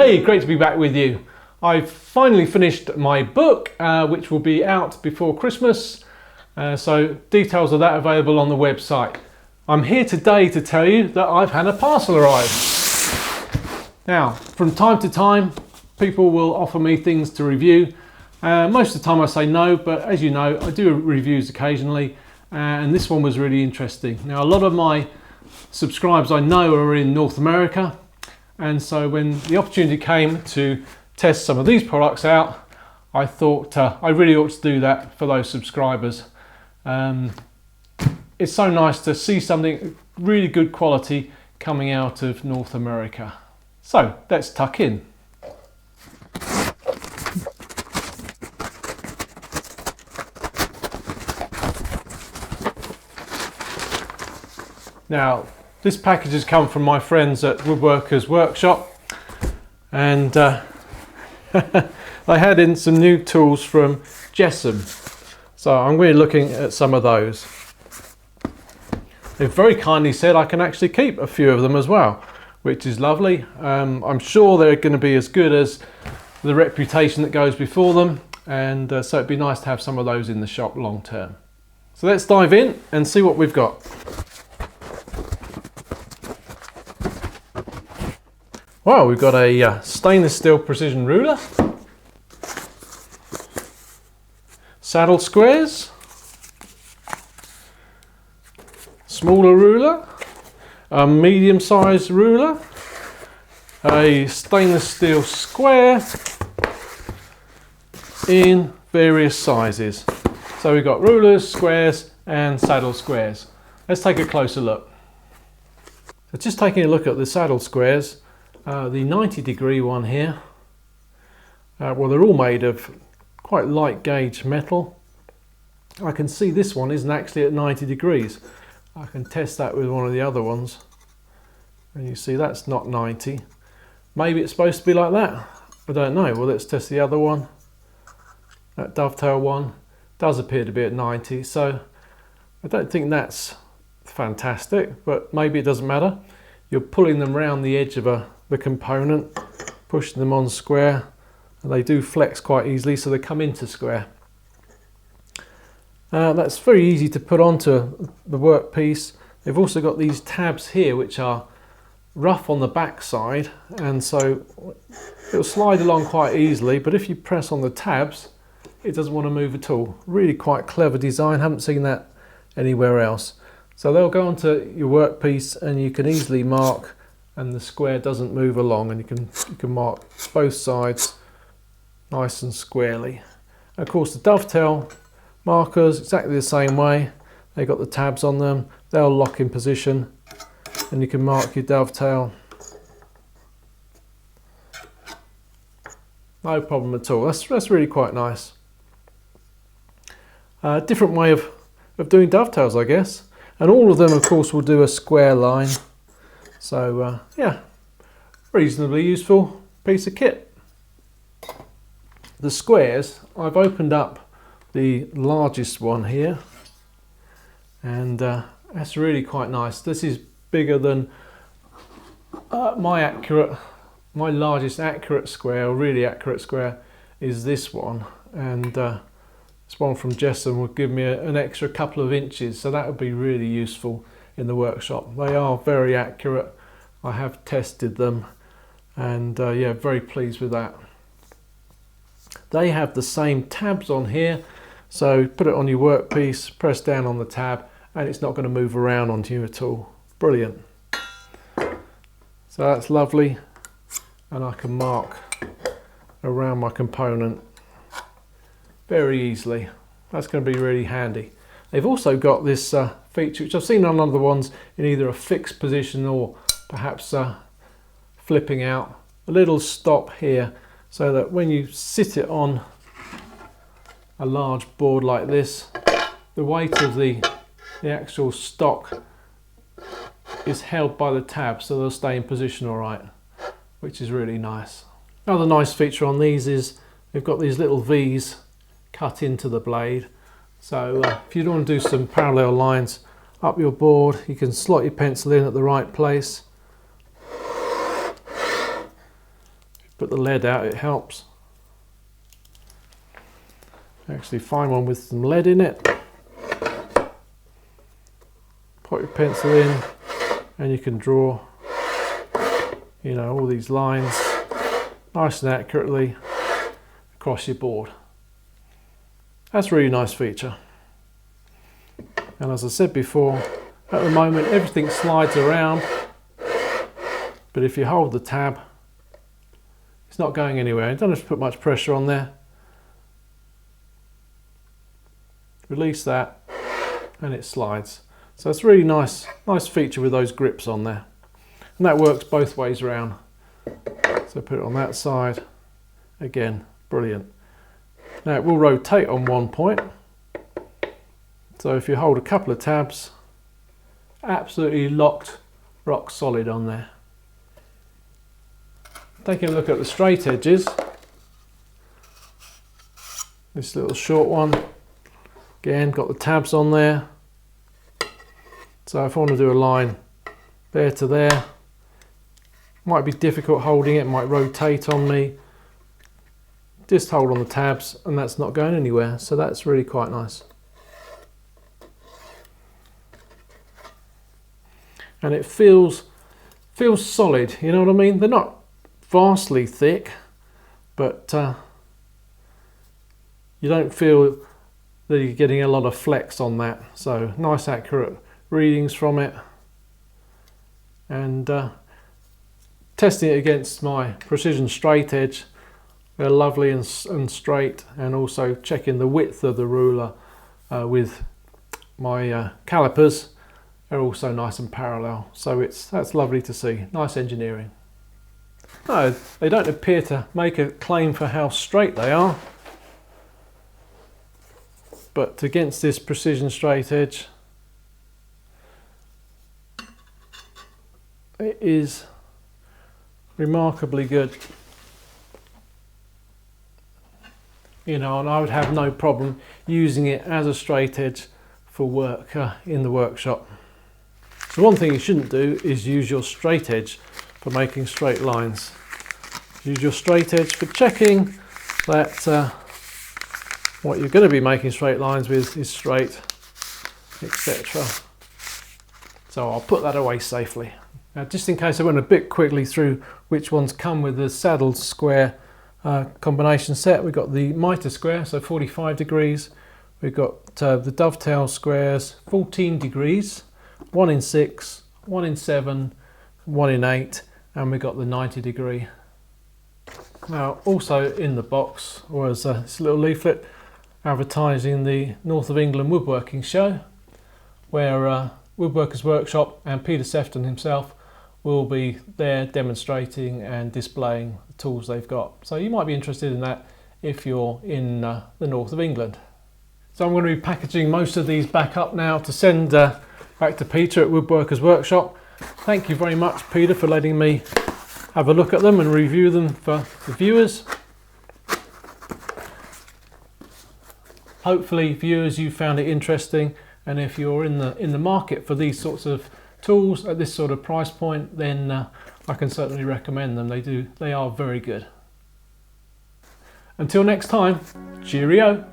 Hey, great to be back with you. I've finally finished my book, which will be out before Christmas. So details of that available on the website. I'm here today to tell you that I've had a parcel arrive. Now, from time to time, people will offer me things to review. Most of the time I say no, but as you know, I do reviews occasionally, and this one was really interesting. Now, a lot of my subscribers I know are in North America, and so when the opportunity came to test some of these products out, I thought I really ought to do that for those subscribers. It's so nice to see something really good quality coming out of North America. So let's tuck in. Now, this package has come from my friends at Woodworkers Workshop, and they had in some new tools from JessEm. So I'm really looking at some of those. They've very kindly said I can actually keep a few of them as well, which is lovely. I'm sure they're going to be as good as the reputation that goes before them, and so it'd be nice to have some of those in the shop long term. So let's dive in and see what we've got. Well, we've got a stainless steel precision ruler, saddle squares, smaller ruler, a medium-sized ruler, a stainless steel square in various sizes. So we've got rulers, squares and saddle squares. Let's take a closer look. So just taking a look at the saddle squares, the 90-degree one here, well, they're all made of quite light gauge metal. I can see this one isn't actually at 90 degrees. I can test that with one of the other ones, and you see that's not 90. Maybe it's supposed to be like that, I don't know. Well, let's test the other one. That dovetail one does appear to be at 90, so I don't think that's fantastic, but maybe it doesn't matter. You're pulling them around the edge of the component, pushing them on square, and they do flex quite easily, so they come into square. That's very easy to put onto the workpiece. They've also got these tabs here which are rough on the back side, and so it'll slide along quite easily, but if you press on the tabs it doesn't want to move at all. Really quite clever design, haven't seen that anywhere else. So they'll go onto your workpiece and you can easily mark, and the square doesn't move along, and you can mark both sides nice and squarely. And of course the dovetail markers exactly the same way. They've got the tabs on them, they'll lock in position and you can mark your dovetail. No problem at all. That's really quite nice. Different way of doing dovetails, I guess. And all of them of course will do a square line. So yeah, reasonably useful piece of kit. The squares, I've opened up the largest one here, and that's really quite nice. This is bigger than my largest accurate square, or really accurate square, is this one, and this one from JessEm will give me an extra couple of inches, so that would be really useful in the workshop. They are very accurate. I have tested them, and yeah, very pleased with that. They have the same tabs on here, so put it on your workpiece, press down on the tab, and it's not going to move around onto you at all. Brilliant. So that's lovely, and I can mark around my component very easily. That's going to be really handy. They've also got this feature which I've seen on other ones in either a fixed position or perhaps flipping out. A little stop here, so that when you sit it on a large board like this, the weight of the actual stock is held by the tab, so they'll stay in position all right, which is really nice. Another nice feature on these is they've got these little V's cut into the blade, so if you don't want to do some parallel lines up your board, you can slot your pencil in at the right place, put the lead out, it helps. Actually find one with some lead in it. Put your pencil in and you can draw, you know, all these lines nice and accurately across your board. That's a really nice feature. And as I said before, at the moment everything slides around, but if you hold the tab, it's not going anywhere. You don't have to put much pressure on there. Release that and it slides. So it's a really nice feature with those grips on there. And that works both ways around. So put it on that side. Again, brilliant. Now it will rotate on one point. So if you hold a couple of tabs, absolutely locked, rock solid on there. Taking a look at the straight edges. This little short one, again, got the tabs on there. So if I want to do a line there to there, might be difficult holding it, might rotate on me. Just hold on the tabs and that's not going anywhere. So that's really quite nice. And it feels solid, you know what I mean? They're not vastly thick, but you don't feel that you're getting a lot of flex on that. So nice accurate readings from it. And testing it against my precision straight edge, they're lovely and straight, and also checking the width of the ruler with my calipers. They're also nice and parallel, so that's lovely to see. Nice engineering. No, they don't appear to make a claim for how straight they are, but against this precision straight edge, it is remarkably good. You know, and I would have no problem using it as a straight edge for work in the workshop. So one thing you shouldn't do is use your straight edge for making straight lines. Use your straight edge for checking that what you're going to be making straight lines with is straight, etc. So I'll put that away safely. Now, just in case I went a bit quickly through which ones come with the saddled square combination set, we've got the mitre square, so 45 degrees. We've got the dovetail squares, 14 degrees, 1 in 6, 1 in 7, 1 in 8, and we've got the 90 degree. Now, also in the box was this little leaflet advertising the North of England Woodworking Show, where Woodworkers Workshop and Peter Sefton himself will be there demonstrating and displaying the tools they've got. So you might be interested in that if you're in the north of England. So I'm going to be packaging most of these back up now to send back to Peter at Woodworkers Workshop. Thank you very much, Peter, for letting me have a look at them and review them for the viewers. Hopefully, viewers, you found it interesting, and if you're in the market for these sorts of tools at this sort of price point, then I can certainly recommend them. They are very good. Until next time, cheerio.